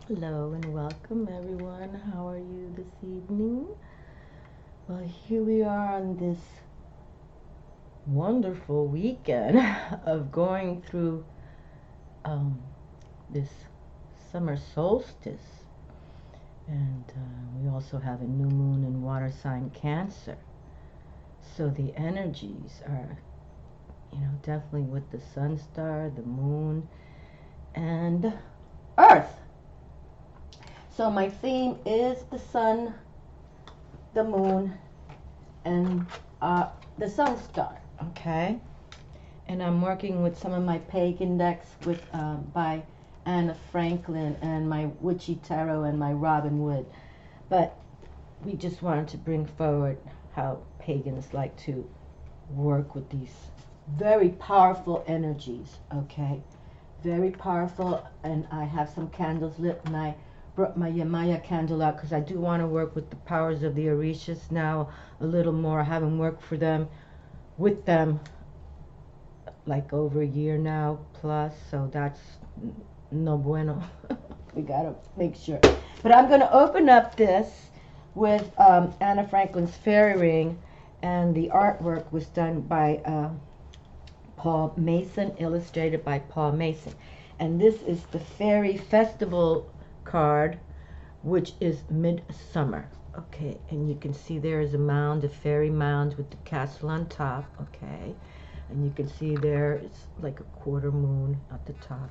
Hello and welcome everyone. How are you this evening? Well, here we are on this wonderful weekend of going through this summer solstice. And we also have a new moon in water sign Cancer. So the energies are, definitely with the sun star, the moon, and Earth. So my theme is the sun, the moon, and the sun star. Okay, and I'm working with some of my pagan decks with by Anna Franklin and my witchy tarot and my Robin Wood. But we just wanted to bring forward how pagans like to work with these very powerful energies. Okay, very powerful. And I have some candles lit, and I brought my Yamaya candle out because I do want to work with the powers of the Orishas now a little more. I haven't worked with them like over a year now plus, so that's no bueno. We gotta make sure. But I'm gonna open up this with Anna Franklin's fairy ring, and the artwork was done by Paul Mason, illustrated by Paul Mason. And this is the Fairy Festival card, which is Midsummer. Okay, and you can see there is a mound, a fairy mound with the castle on top. Okay, and you can see there it's like a quarter moon at the top.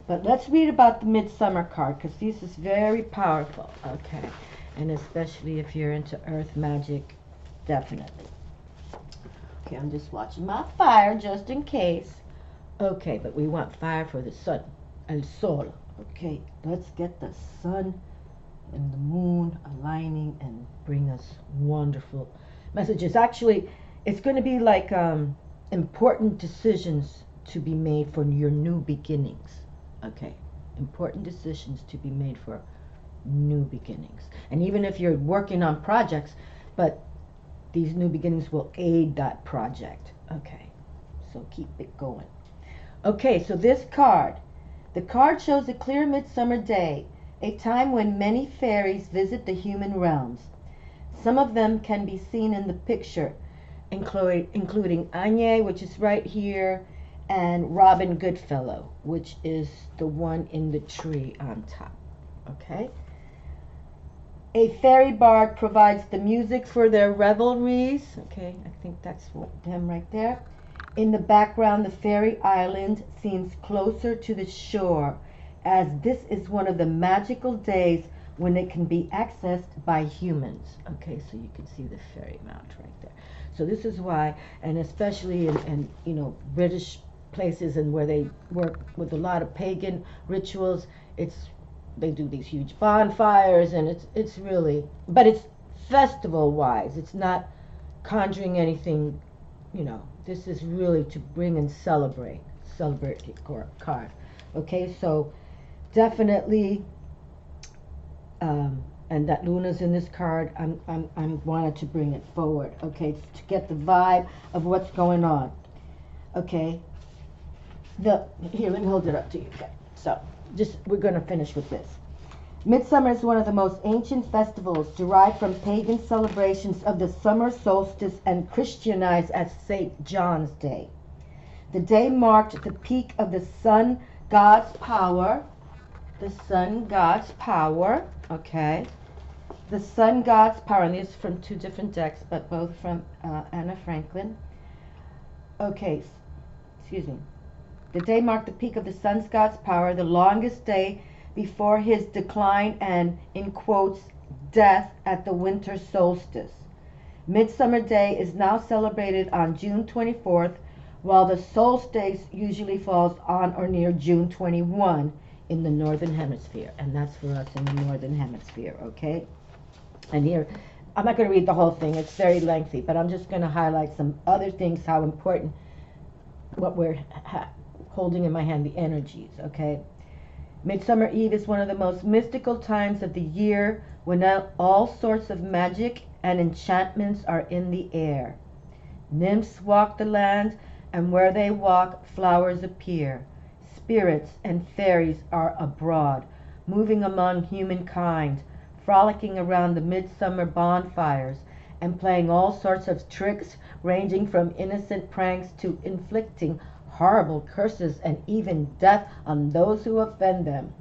But let's read about the Midsummer card, because this is very powerful. Okay, and especially if you're into earth magic, definitely. Okay, I'm just watching my fire just in case. Okay, but we want fire for the sun, el sol. Okay, let's get the sun and the moon aligning and bring us wonderful messages. Actually, it's going to be like important decisions to be made for your new beginnings. Okay, important decisions to be made for new beginnings. And even if you're working on projects, but these new beginnings will aid that project. Okay, so keep it going. Okay, so this card. The card shows a clear midsummer day, a time when many fairies visit the human realms. Some of them can be seen in the picture, including Anya, which is right here, and Robin Goodfellow, which is the one in the tree on top. Okay? A fairy bard provides the music for their revelries. Okay, I think that's them right there. In the background, the fairy island seems closer to the shore, as this is one of the magical days when it can be accessed by humans. Okay, so you can see the fairy mount right there. So this is why, and especially in British places and where they work with a lot of pagan rituals, they do these huge bonfires, and it's really, but it's festival wise. It's not conjuring anything. This is really to bring and celebrate the card. Okay, so definitely, and that Luna's in this card. I'm wanted to bring it forward. Okay, to get the vibe of what's going on. Okay, here, let me hold it up to you. Okay, so we're gonna finish with this. Midsummer is one of the most ancient festivals derived from pagan celebrations of the summer solstice and Christianized as St. John's Day. The day marked the peak of the sun god's power. The sun god's power, okay. The sun god's power, and these are from two different decks, but both from Anna Franklin. Okay, excuse me. The day marked the peak of the sun god's power, the longest day before his decline and, in quotes, death at the winter solstice. Midsummer Day is now celebrated on June 24th, while the solstice usually falls on or near June 21 in the Northern Hemisphere. And that's for us in the Northern Hemisphere, okay? And here, I'm not going to read the whole thing. It's very lengthy, but I'm just going to highlight some other things, how important what we're holding in my hand, the energies, okay? Midsummer Eve is one of the most mystical times of the year, when all sorts of magic and enchantments are in the air. Nymphs walk the land, and where they walk, flowers appear. Spirits and fairies are abroad, moving among humankind, frolicking around the midsummer bonfires, and playing all sorts of tricks ranging from innocent pranks to inflicting horrible curses and even death on those who offend them.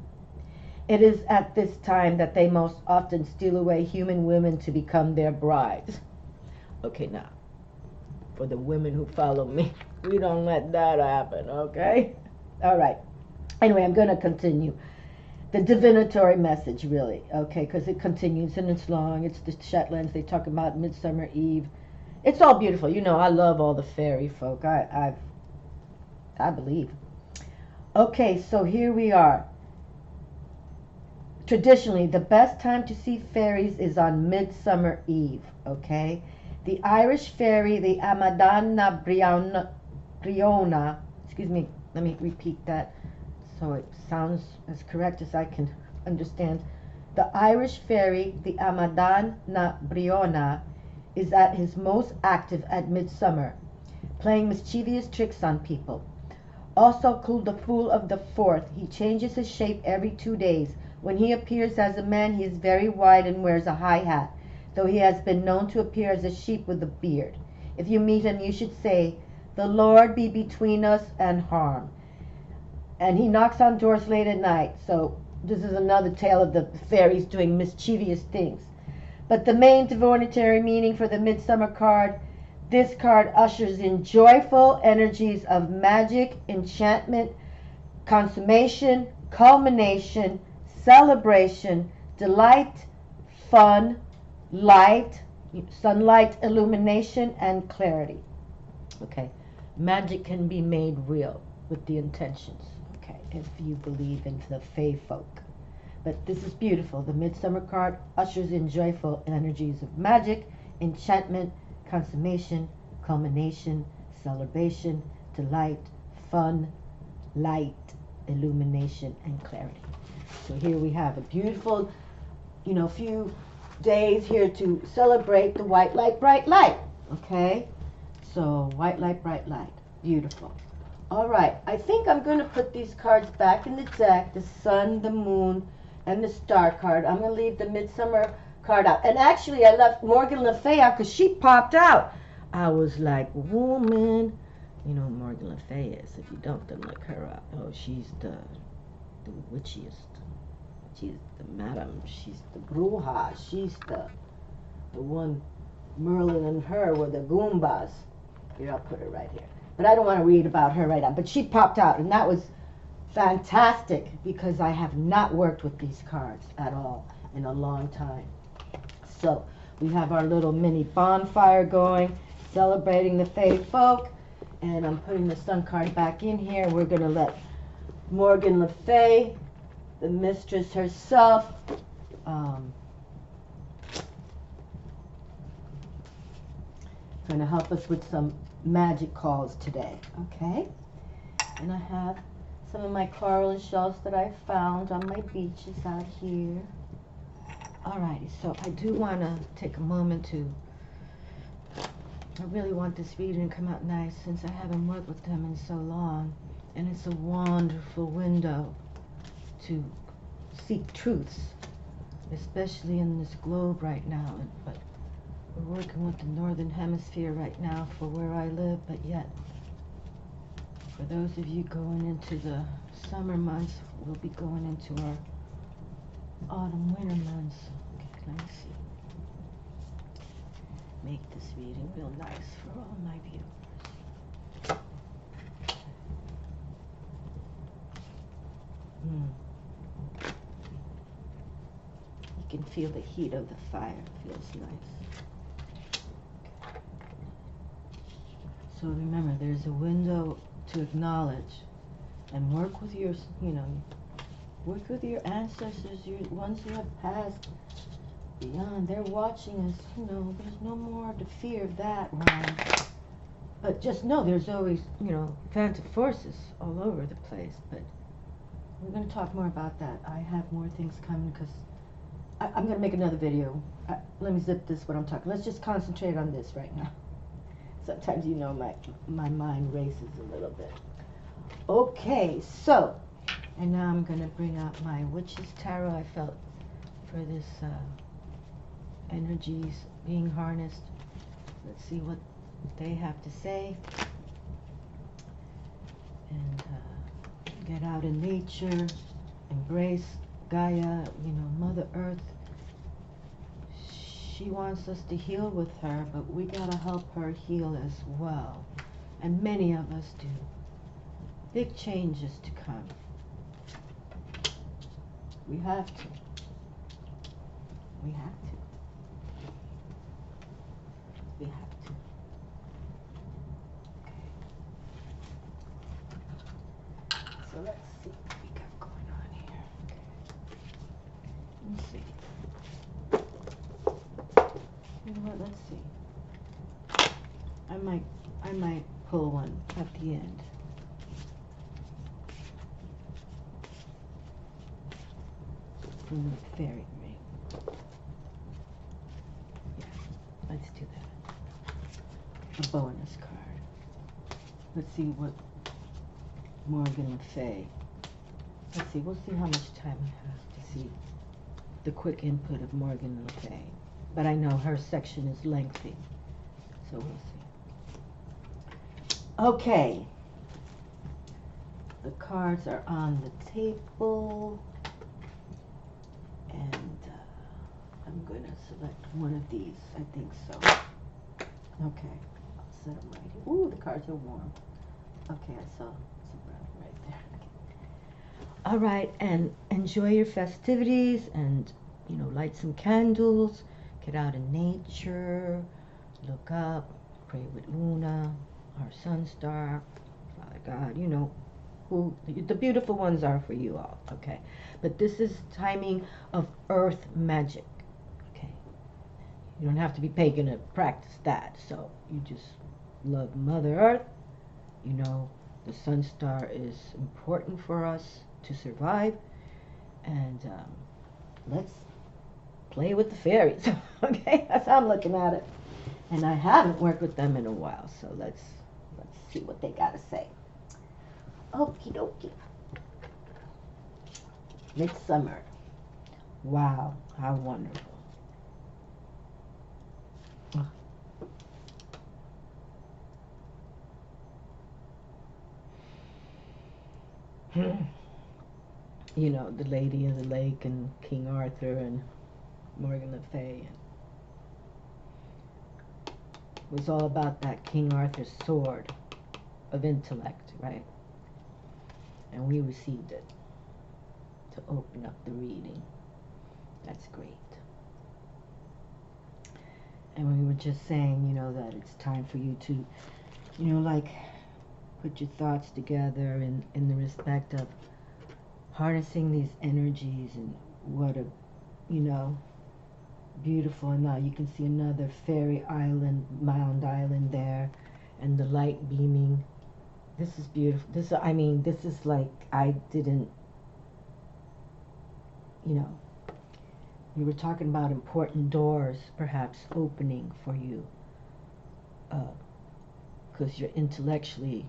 It is at this time that they most often steal away human women to become their brides. Okay, now, for the women who follow me, we don't let that happen, okay? All right. Anyway, I'm going to continue. The divinatory message, really, okay, because it continues and it's long. It's the Shetlands. They talk about Midsummer Eve. It's all beautiful. You know, I love all the fairy folk. I believe. Okay, so here we are. Traditionally, the best time to see fairies is on Midsummer Eve, okay? The Irish fairy, the Amadana Briona, excuse me, let me repeat that so it sounds as correct as I can understand. The Irish fairy, the Amadana Briona, is at his most active at midsummer, playing mischievous tricks on people. Also called the Fool of the Forth, he changes his shape every 2 days. When he appears as a man, he is very wide and wears a high hat, though he has been known to appear as a sheep with a beard. If you meet him, you should say, "The Lord be between us and harm." And he knocks on doors late at night. So this is another tale of the fairies doing mischievous things. But the main divinatory meaning for the Midsummer card, this card ushers in joyful energies of magic, enchantment, consummation, culmination, celebration, delight, fun, light, sunlight, illumination, and clarity. Okay, magic can be made real with the intentions, okay, if you believe in the fae folk. But this is beautiful. The Midsummer card ushers in joyful energies of magic, enchantment, consummation, culmination, celebration, delight, fun, light, illumination, and clarity. So here we have a beautiful, few days here to celebrate the white light, bright light. Okay? So white light, bright light. Beautiful. All right. I think I'm going to put these cards back in the deck, the sun, the moon, and the star card. I'm going to leave the Midsummer card out. And actually, I left Morgan Le Fay out because she popped out. I was like, woman. You know who Morgan Le Fay is. If you don't, then look her up. Oh, she's the witchiest. She's the madam. She's the bruja. She's the one. Merlin and her were the Goombas. Here, I'll put her right here. But I don't want to read about her right now. But she popped out, and that was fantastic because I have not worked with these cards at all in a long time. So we have our little mini bonfire going, celebrating the fae folk, and I'm putting the sun card back in here. We're going to let Morgan Le Fay, the mistress herself, going to help us with some magic calls today, okay? And I have some of my coral shells that I found on my beaches out here. Alrighty, so I do want to take a moment to, I really want this reading to come out nice since I haven't worked with them in so long. And it's a wonderful window to seek truths, especially in this globe right now. But we're working with the Northern Hemisphere right now for where I live, but yet, for those of you going into the summer months, we'll be going into our autumn, winter months. Okay, let me see. Make this reading real nice for all my viewers. You can feel the heat of the fire. It feels nice. So remember, there's a window to acknowledge and work with your, work with your ancestors, your ones who have passed beyond. They're watching us, there's no more to fear of that, Ron. But just know there's always, phantom forces all over the place. But we're going to talk more about that. I have more things coming because I'm going to make another video. Let me zip this, what I'm talking. Let's just concentrate on this right now. Sometimes, my mind races a little bit. Okay, so And now I'm going to bring out my Witch's Tarot. I felt for this energies being harnessed. Let's see what they have to say. And get out in nature, embrace Gaia, you know, Mother Earth. She wants us to heal with her, but we gotta help her heal as well. And many of us do. Big changes to come. We have to. We have to. We have to. Okay. So let's see what we got going on here. Okay. Let's see. You know what? Let's see. I might pull one at the end. From the fairy ring. Yeah, let's do that. A bonus card. Let's see what Morgan and Faye. Let's see, we'll see how much time we have to see the quick input of Morgan and Faye. But I know her section is lengthy, so we'll see. Okay. The cards are on the table. And I'm going to select one of these. I think so. Okay. I'll set them right here. Ooh, the cards are warm. Okay, I saw some brown right there. Okay. All right, and enjoy your festivities and, you know, light some candles. Get out in nature. Look up. Pray with Luna, our sun star, Father God, you know. Who the beautiful ones are for you all, okay? But this is timing of earth magic, okay? You don't have to be pagan to practice that, so you just love Mother Earth. You know the sun star is important for us to survive, and let's play with the fairies, okay? That's how I'm looking at it. And I haven't worked with them in a while, so let's see what they got to say. Okie dokie. Midsummer. Wow, how wonderful. You know, the Lady of the Lake and King Arthur and Morgan Le Fay. It was all about that King Arthur's sword of intellect, right? And we received it to open up the reading. That's great. And we were just saying, you know, that it's time for you to, you know, like, put your thoughts together in the respect of harnessing these energies, and what a, you know, beautiful. And now you can see another fairy island, mound island there, and the light beaming. This is beautiful. This, I mean, this is like, I didn't, you know, you were talking about important doors perhaps opening for you, because you're intellectually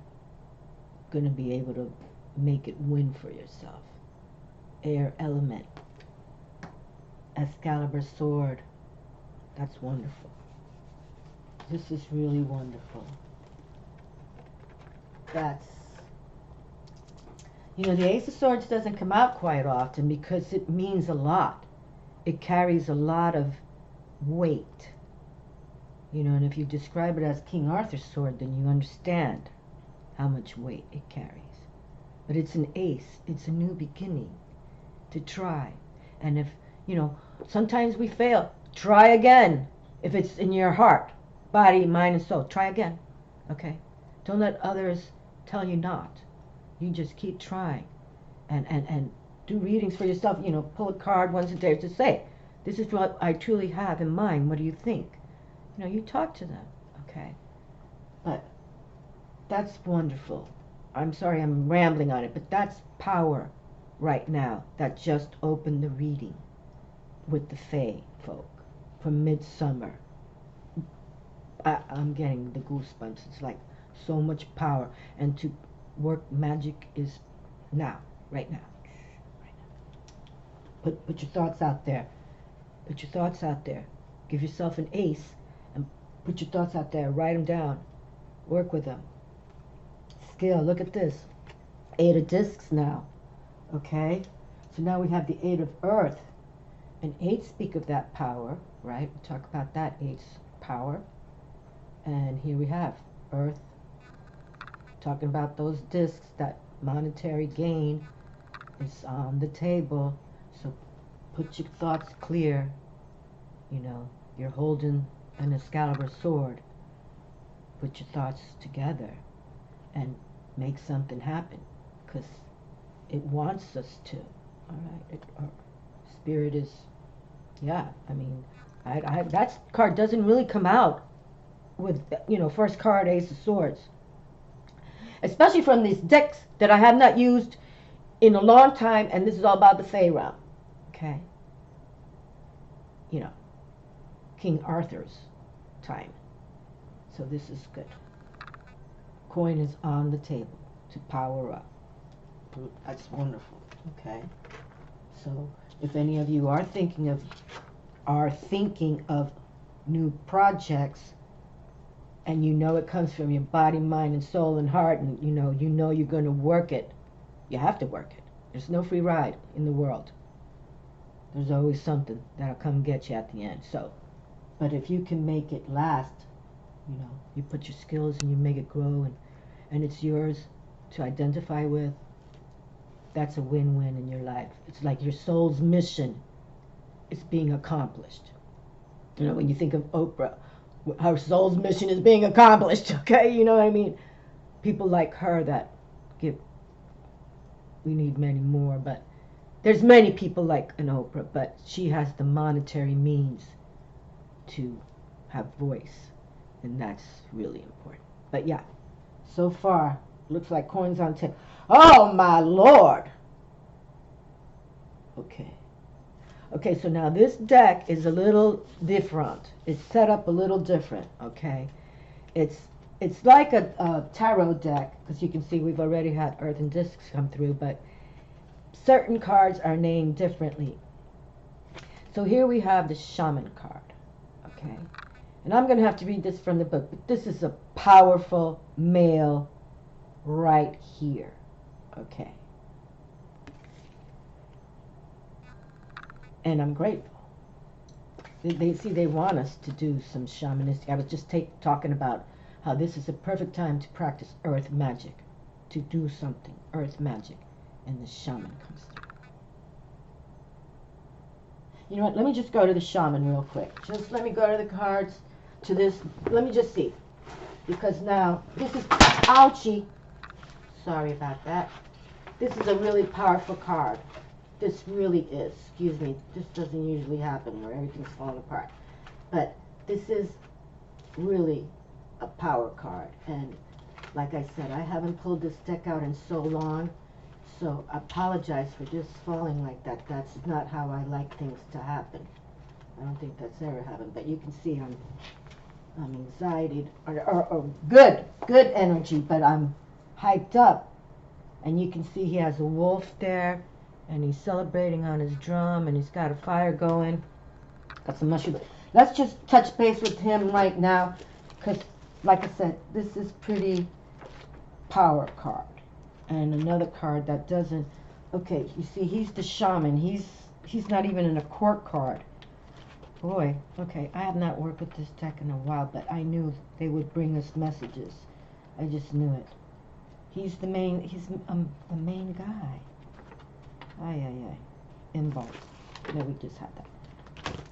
going to be able to make it win for yourself. Air element. EXCALIBUR sword. That's wonderful. This is really wonderful. That's, you know, the Ace of Swords doesn't come out quite often because it means a lot. It carries a lot of weight. You know, and if you describe it as King Arthur's sword, then you understand how much weight it carries. But it's an ace. It's a new beginning to try. And if, you know, sometimes we fail. Try again. If it's in your heart, body, mind, and soul, try again. Okay? Don't let others tell you not. You just keep trying. And do readings for yourself. You know, pull a card once a day to say, this is what I truly have in mind. What do you think? You know, you talk to them. Okay? But that's wonderful. I'm sorry I'm rambling on it, but that's power right now that just opened the reading with the Fae folk from Midsummer. I'm getting the goosebumps. It's like so much power. And to work magic is now, right now. Put your thoughts out there. Put your thoughts out there. Give yourself an ace and put your thoughts out there. Write them down. Work with them. Skill. Look at this. 8 of discs now. Okay? So now we have the 8 of earth. And 8 speak of that power, right? We talk about that 8's power. And here we have earth. Talking about those discs, that monetary gain is on the table. So put your thoughts clear. You know, you're holding an Excalibur sword. Put your thoughts together and make something happen, because it wants us to. All right, spirit is, yeah. I mean, that card doesn't really come out with, you know, first card, Ace of Swords, especially from these decks that I have not used in a long time, and this is all about the Fey realm. Okay, you know, King Arthur's time. So this is good. Coin is on the table to power up. That's wonderful. Okay. So if any of you are thinking of new projects, and you know it comes from your body, mind, and soul and heart, and you know you're going to work it, you have to work it. There's no free ride in the world. There's always something that'll come get you at the end. So, but if you can make it last, you know, you put your skills and you make it grow, and it's yours to identify with, that's a win-win in your life. It's like your soul's mission is being accomplished. You know, when you think of Oprah, her soul's mission is being accomplished, okay? You know what I mean? People like her that give, we need many more, but there's many people like an Oprah, but she has the monetary means to have voice, and that's really important. But yeah, so far, looks like coins on table. Oh my Lord! Okay. Okay, so now this deck is a little different. It's set up a little different, okay? It's like a tarot deck, because you can see we've already had Earth and Discs come through, but certain cards are named differently. So here we have the Shaman card, okay? And I'm going to have to read this from the book, but this is a powerful male right here, okay? And I'm grateful. They want us to do some shamanistic. I was just talking about how this is a perfect time to practice earth magic, to do something earth magic, and the shaman comes through. You know what? Let me just go to the shaman real quick. Just let me go to the cards, to this. Let me just see, because now this is ouchie. Sorry about that. This is a really powerful card. This really is. Excuse me. This doesn't usually happen where everything's falling apart. But this is really a power card. And like I said, I haven't pulled this deck out in so long. So I apologize for just falling like that. That's not how I like things to happen. I don't think that's ever happened. But you can see I'm anxiety or good energy, but I'm hyped up. And you can see he has a wolf there. And he's celebrating on his drum, and he's got a fire going. Got some mushrooms. Let's just touch base with him right now, because, like I said, this is pretty power card. And another card that doesn't. Okay, you see, he's the shaman. He's not even in a court card. Boy, okay, I have not worked with this deck in a while, but I knew they would bring us messages. I just knew it. He's the main. He's the main guy. Involved. No, we just had that.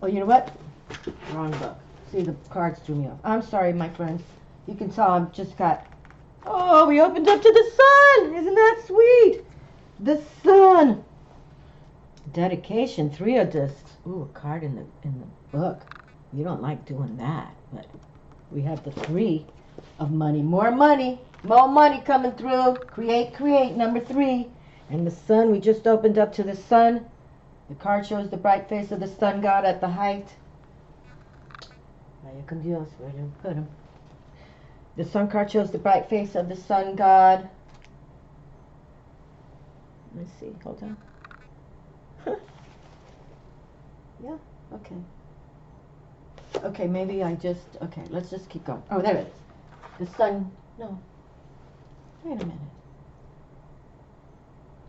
Oh, you know what? Wrong book. See, the cards threw me off. I'm sorry, my friends. You can tell I've just got... Oh, we opened up to the sun! Isn't that sweet? The sun! Dedication, 3 of discs. Ooh, a card in the book. You don't like doing that, but we have the 3 of money. More money coming through. Create, number 3. And the sun, we just opened up to the sun. The card shows the bright face of the sun god at the height. Vaya con Dios, where did I put him? The sun card shows the bright face of the sun god. Let's see, hold on. Yeah, okay. Okay, maybe I just, okay, let's just keep going. Oh, there it is. The sun, no. Wait a minute.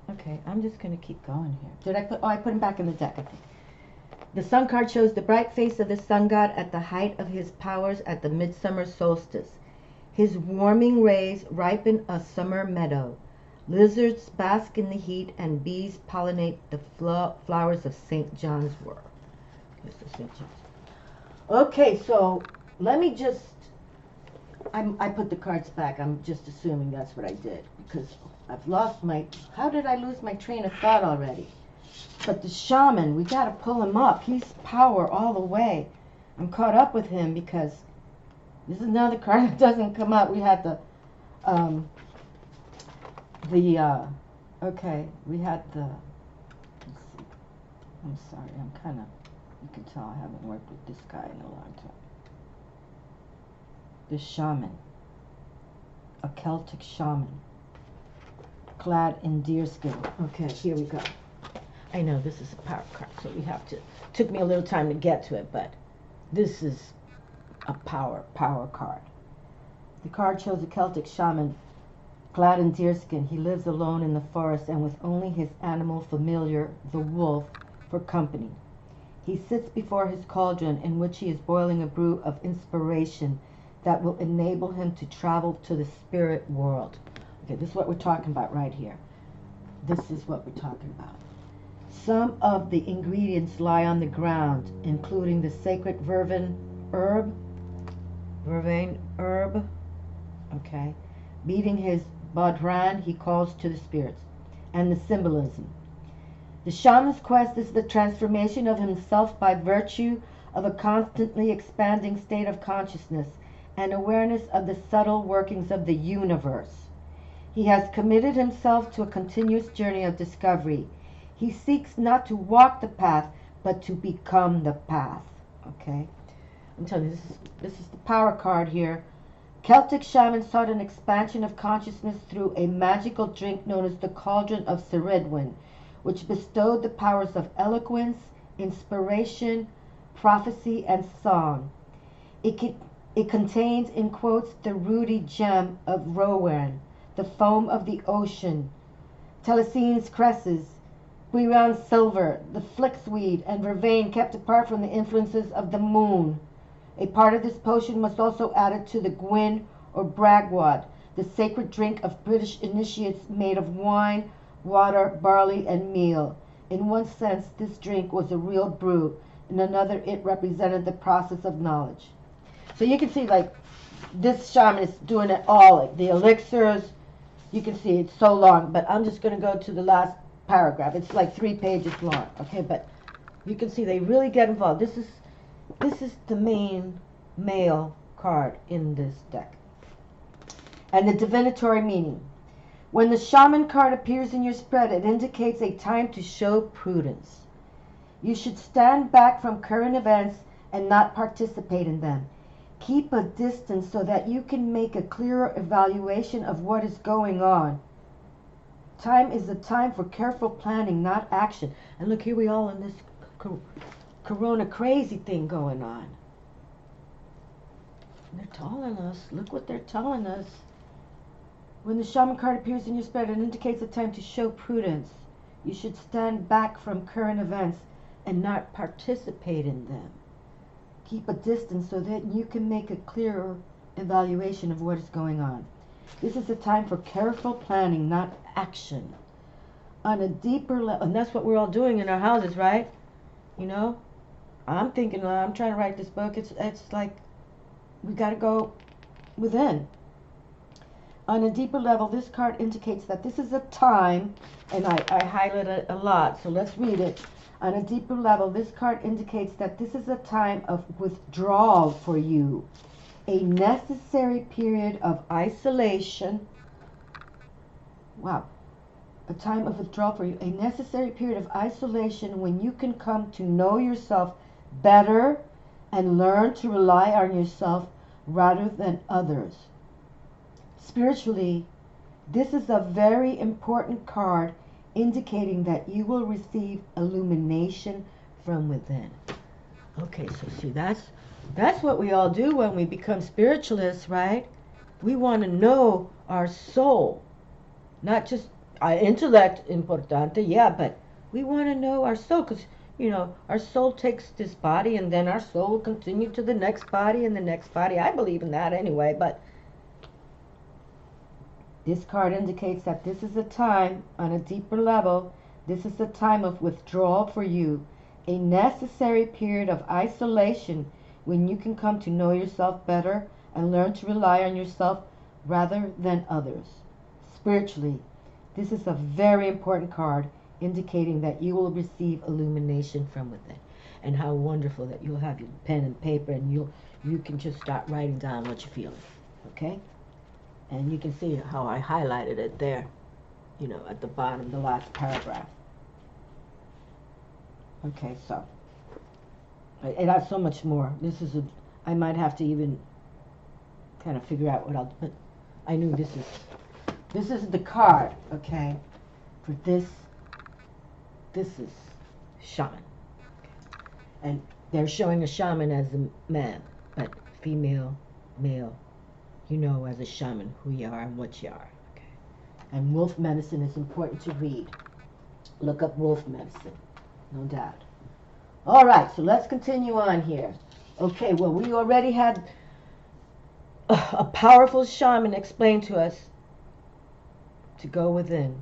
Okay, I'm just going to keep going here. Did I put, oh, I put him back in the deck, I think. The sun card shows the bright face of the sun god at the height of his powers at the midsummer solstice. His warming rays ripen a summer meadow. Lizards bask in the heat and bees pollinate the flowers of St. John's wort. Here's the St. John's. Okay, so let me just, I put the cards back. I'm just assuming that's what I did because I've lost my, how did I lose my train of thought already? But the shaman, we got to pull him up. He's power all the way. I'm caught up with him because this is another card that doesn't come up. We had okay, we had the, let's see. I'm sorry, I'm kind of, you can tell I haven't worked with this guy in a long time. The shaman, a Celtic shaman, clad in deerskin. Okay, here we go. I know this is a power card, so we have to, took me a little time to get to it, but this is a power card. The card shows a Celtic shaman clad in deerskin. He lives alone in the forest and with only his animal familiar, the wolf, for company. He sits before his cauldron in which he is boiling a brew of inspiration that will enable him to travel to the spirit world. Okay, this is what we're talking about right here. This is what we're talking about. Some of the ingredients lie on the ground, including the sacred vervain herb, okay. Beating his bodhran, he calls to the spirits, and the symbolism. The shaman's quest is the transformation of himself by virtue of a constantly expanding state of consciousness and awareness of the subtle workings of the universe. He has committed himself to a continuous journey of discovery. He seeks not to walk the path, but to become the path. Okay? I'm telling you, this is the power card here. Celtic shamans sought an expansion of consciousness through a magical drink known as the Cauldron of Ceridwen, which bestowed the powers of eloquence, inspiration, prophecy, and song. It contains, in quotes, the ruddy gem of Rowan, the foam of the ocean, Telesine's cresses, Guiron silver, the flaxweed, and vervain kept apart from the influences of the moon. A part of this potion must also add it to the Gwyn or bragwad, the sacred drink of British initiates made of wine, water, barley, and meal. In one sense, this drink was a real brew. In another, it represented the process of knowledge. So you can see, like, this shaman is doing it all. Like the elixirs, you can see it's so long, but I'm just going to go to the last paragraph. It's like 3 pages long, okay? But you can see they really get involved. This is the main male card in this deck. And the divinatory meaning. When the shaman card appears in your spread, it indicates a time to show prudence. You should stand back from current events and not participate in them. Keep a distance so that you can make a clearer evaluation of what is going on. Time is a time for careful planning, not action. And look, here we all in this corona crazy thing going on. They're telling us, look what they're telling us. When the shaman card appears in your spread, it indicates a time to show prudence. You should stand back from current events and not participate in them. Keep a distance so that you can make a clearer evaluation of what is going on. This is a time for careful planning, not action. On a deeper level, and that's what we're all doing in our houses, right? You know, I'm thinking, I'm trying to write this book. It's like we got to go within. On a deeper level, this card indicates that this is a time, and I highlight it a lot, so let's read it. On a deeper level, this card indicates that this is a time of withdrawal for you, a necessary period of isolation. Wow. A time of withdrawal for you, a necessary period of isolation when you can come to know yourself better and learn to rely on yourself rather than others. Spiritually, this is a very important card indicating that you will receive illumination from within. Okay, so see, that's what we all do when we become spiritualists, right? We want to know our soul, not just our intellect, importante, yeah, but we want to know our soul, because, you know, our soul takes this body, and then our soul will continue to the next body and the next body. I believe in that anyway, but this card indicates that this is a time, on a deeper level, this is a time of withdrawal for you, a necessary period of isolation when you can come to know yourself better and learn to rely on yourself rather than others. Spiritually, this is a very important card, indicating that you will receive illumination from within. And how wonderful that you'll have your pen and paper, and you can just start writing down what you're feeling. Okay? And you can see how I highlighted it there, you know, at the bottom, the last paragraph. Okay, so it has so much more. This is I might have to even kind of figure out what I'll do, but I knew this is the card, okay, for this is shaman. And they're showing a shaman as a man, but female, male, you know as a shaman who you are and what you are, okay. And wolf medicine is important to read. Look up wolf medicine, no doubt. All right, so let's continue on here. Okay, well, we already had a powerful shaman explain to us to go within,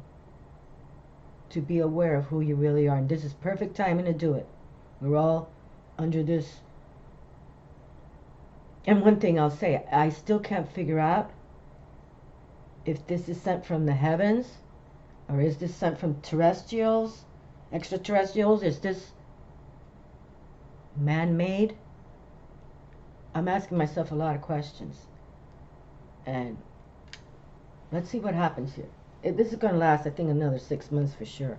to be aware of who you really are. And this is perfect timing to do it. We're all under this. And one thing I'll say, I still can't figure out if this is sent from the heavens, or is this sent from terrestrials, extraterrestrials? Is this man-made? I'm asking myself a lot of questions. And let's see what happens here. This is going to last, I think, another 6 months for sure.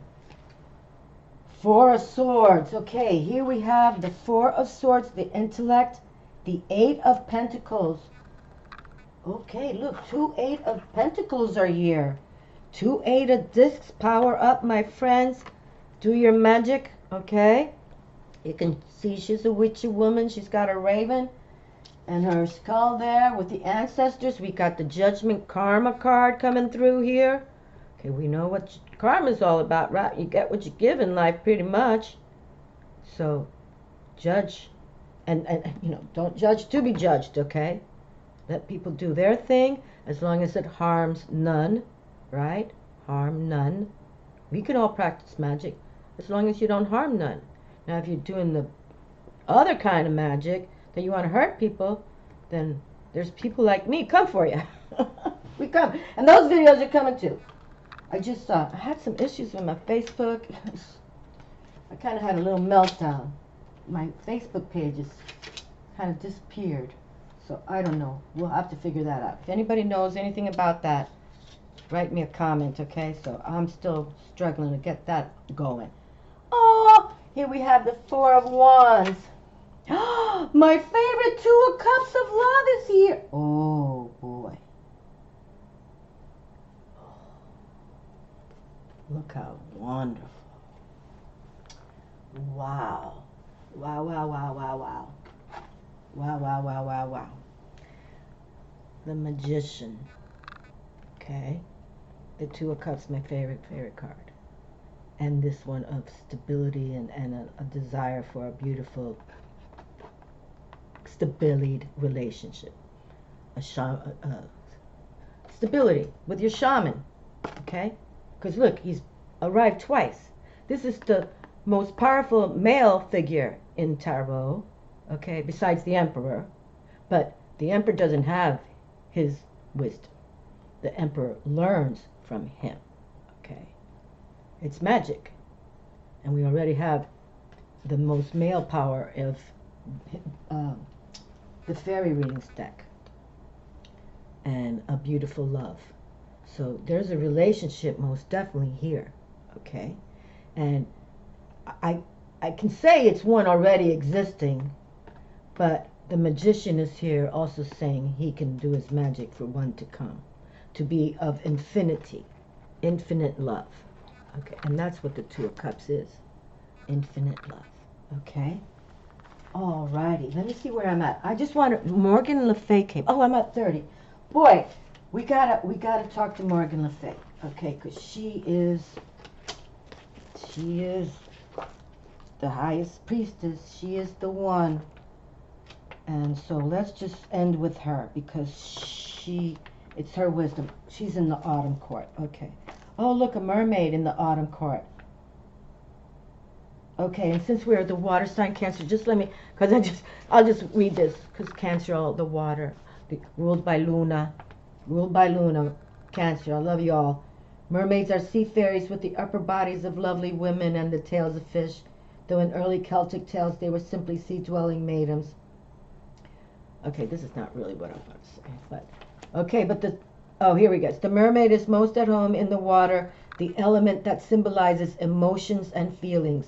Four of Swords. Okay, here we have the Four of Swords, the intellect, the Eight of Pentacles. Okay, look, 2 8 of Pentacles are here. 2 8 of Discs. Power up, my friends. Do your magic, okay? You can see she's a witchy woman. She's got a raven and her skull there with the ancestors. We got the Judgment Karma card coming through here. Okay, we know what karma is all about, right? You get what you give in life, pretty much. So, judge, and you know, don't judge to be judged, okay? Let people do their thing, as long as it harms none, right? Harm none. We can all practice magic, as long as you don't harm none. Now, if you're doing the other kind of magic, that you want to hurt people, then there's people like me come for you. We come, and those videos are coming too. I just I had some issues with my Facebook. I kind of had a little meltdown. My Facebook page is kind of disappeared, so I don't know. We'll have to figure that out. If anybody knows anything about that, write me a comment, okay? So I'm still struggling to get that going. Oh, here we have the Four of Wands. My favorite Two of Cups of Love is here. Oh boy. Look how wonderful. Wow. Wow, wow, wow, wow, wow. Wow, wow, wow, wow, wow. The Magician. Okay. The Two of Cups, my favorite card. And this one of stability and a desire for a beautiful stability relationship. Stability with your shaman. Okay? Because look, he's arrived twice. This is the most powerful male figure in tarot, okay, besides the emperor. But the emperor doesn't have his wisdom. The emperor learns from him, okay. It's magic. And we already have the most male power of the fairy readings deck. And a beautiful love. So there's a relationship most definitely here, okay? And I can say it's one already existing, but the Magician is here also saying he can do his magic for one to come, to be of infinity, infinite love, okay? And that's what the Two of Cups is, infinite love, Okay. Alrighty. Let me see where I'm at. I just want to, Morgan Le Fay came. Oh, I'm at 30. Boy, we gotta talk to Morgan Le Fay. Okay, because she is the highest priestess. She is the one. And so let's just end with her because it's her wisdom. She's in the autumn court. Okay. Oh, look, a mermaid in the autumn court. Okay, and since we're the water sign Cancer, just let me, because I'll just read this, because Cancer, all the water, ruled by Luna, Cancer, I love you all. Mermaids are sea fairies with the upper bodies of lovely women and the tails of fish, though in early Celtic tales they were simply sea-dwelling maidens. Okay, this is not really what I'm about to say, but, okay, but here we go. The mermaid is most at home in the water, the element that symbolizes emotions and feelings.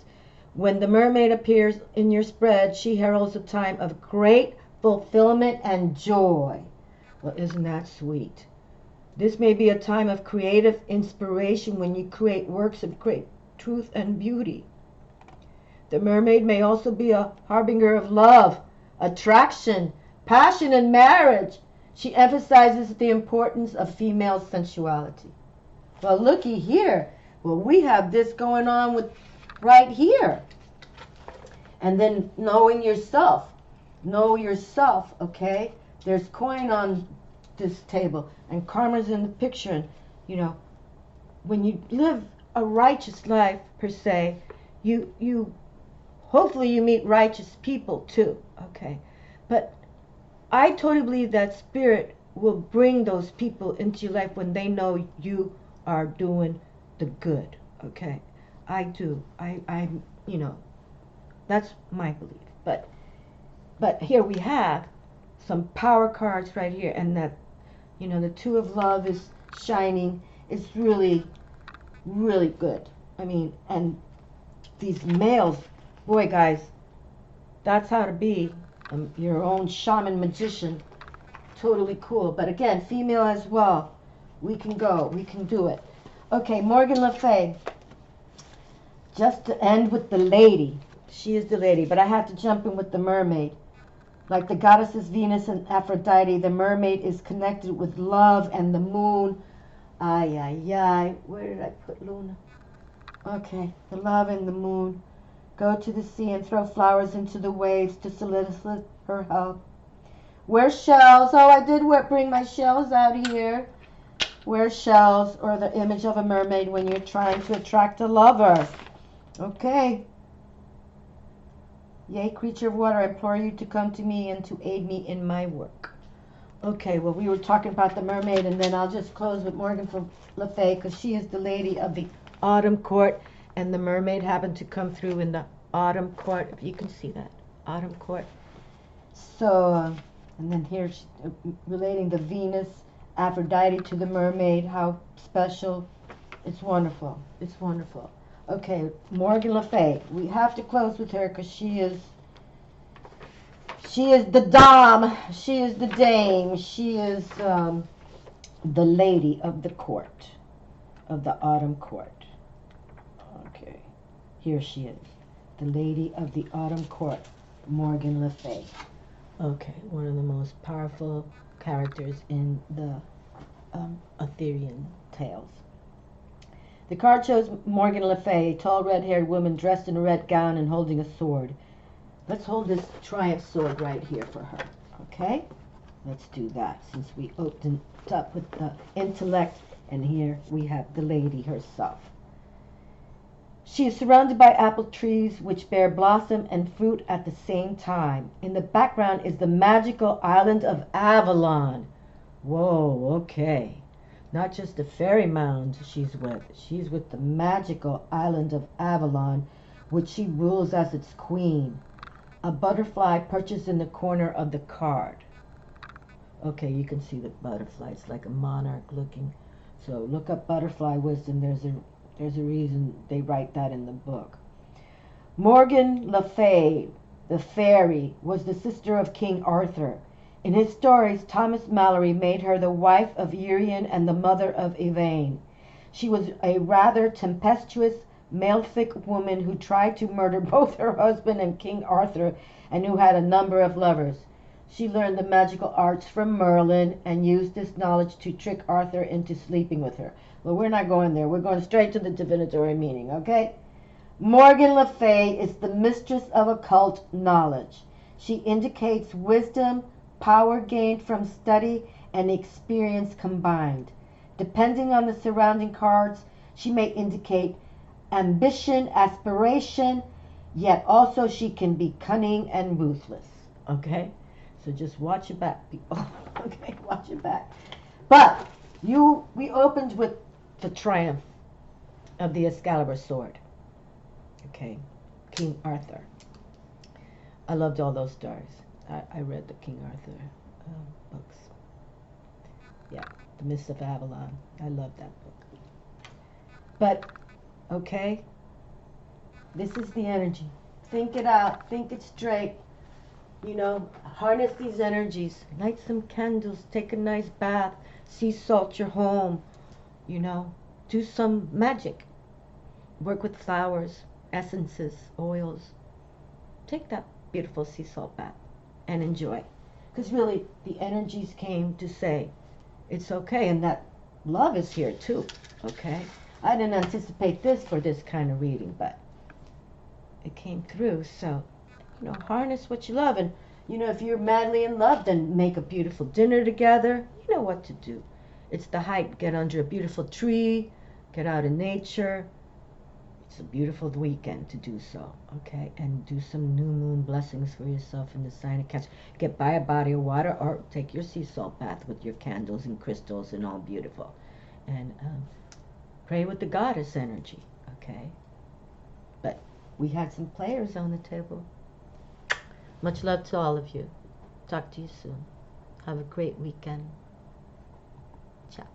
When the mermaid appears in your spread, she heralds a time of great fulfillment and joy. Well, isn't that sweet? This may be a time of creative inspiration when you create works of great truth and beauty. The mermaid may also be a harbinger of love, attraction, passion, and marriage. She emphasizes the importance of female sensuality. Well, looky here. Well, we have this going on with right here. And then knowing yourself. Know yourself, okay? There's coin on this table. And karma's in the picture. And, you know, when you live a righteous life, per se, hopefully you meet righteous people too, okay? But I totally believe that spirit will bring those people into your life when they know you are doing the good, okay? I do. I you know, that's my belief. But here we have some power cards right here, and that, you know, the Two of Love is shining. It's really, really good. I mean, and these males, boy, guys, that's how to be your own shaman magician. Totally cool. But again, female as well. We can go. We can do it. Okay, Morgan Le Fay. Just to end with the lady. She is the lady, but I have to jump in with the mermaid. Like the goddesses Venus and Aphrodite, the mermaid is connected with love and the moon. Ay, ay, ay. Where did I put Luna? Okay, the love and the moon. Go to the sea and throw flowers into the waves to solicit her help. Wear shells. Oh, I did bring my shells out here. Wear shells or the image of a mermaid when you're trying to attract a lover. Okay. Yea, creature of water, I implore you to come to me and to aid me in my work. Okay, well, we were talking about the mermaid, and then I'll just close with Morgan Le Fay, because she is the lady of the autumn court, and the mermaid happened to come through in the autumn court, if you can see that, autumn court. So, and then here, relating the Venus, Aphrodite to the mermaid, how special. It's wonderful. It's wonderful. Okay, Morgan Le Fay. We have to close with her because she is the dame. She is the dame. She is the lady of the court, of the autumn court. Okay, here she is, the lady of the autumn court, Morgan Le Fay. Okay, one of the most powerful characters in the Arthurian tales. The card shows Morgan Le Fay, a tall red-haired woman dressed in a red gown and holding a sword. Let's hold this triumph sword right here for her, okay? Let's do that since we opened up with the intellect, and here we have the lady herself. She is surrounded by apple trees which bear blossom and fruit at the same time. In the background is the magical island of Avalon. Whoa, okay. Not just the fairy mound she's with the magical island of Avalon, which she rules as its queen. A butterfly perches in the corner of the card. Okay, you can see the butterfly. It's like a monarch looking. So look up butterfly wisdom. There's a reason they write that in the book. Morgan Le Fay, the fairy, was the sister of King Arthur. In his stories, Thomas Malory made her the wife of Urien and the mother of Yvain. She was a rather tempestuous, Malefic woman who tried to murder both her husband and King Arthur, and who had a number of lovers. She learned the magical arts from Merlin and used this knowledge to trick Arthur into sleeping with her. Well, we're not going there. We're going straight to the divinatory meaning, okay? Morgan Le Fay is the mistress of occult knowledge. She indicates wisdom, power gained from study, and experience combined. Depending on the surrounding cards, she may indicate ambition, aspiration, yet also she can be cunning and ruthless. Okay? So just watch your back, people. Okay, watch your back. But we opened with the triumph of the Excalibur sword. Okay, King Arthur. I loved all those stories. I read the King Arthur books. Yeah, The Mists of Avalon. I love that book. But, okay, this is the energy. Think it out. Think it straight. You know, harness these energies. Light some candles. Take a nice bath. Sea salt your home. You know, do some magic. Work with flowers, essences, oils. Take that beautiful sea salt bath and enjoy. Because really, the energies came to say, it's okay, and that love is here too, okay? I didn't anticipate this for this kind of reading, but it came through, so, you know, harness what you love. And, you know, if you're madly in love, then make a beautiful dinner together. You know what to do. It's the height. Get under a beautiful tree, get out in nature. It's a beautiful weekend to do so, okay? And do some new moon blessings for yourself in the sign of Cancer. Get by a body of water or take your sea salt bath with your candles and crystals and all beautiful. And pray with the goddess energy, okay? But we had some players on the table. Much love to all of you. Talk to you soon. Have a great weekend. Ciao.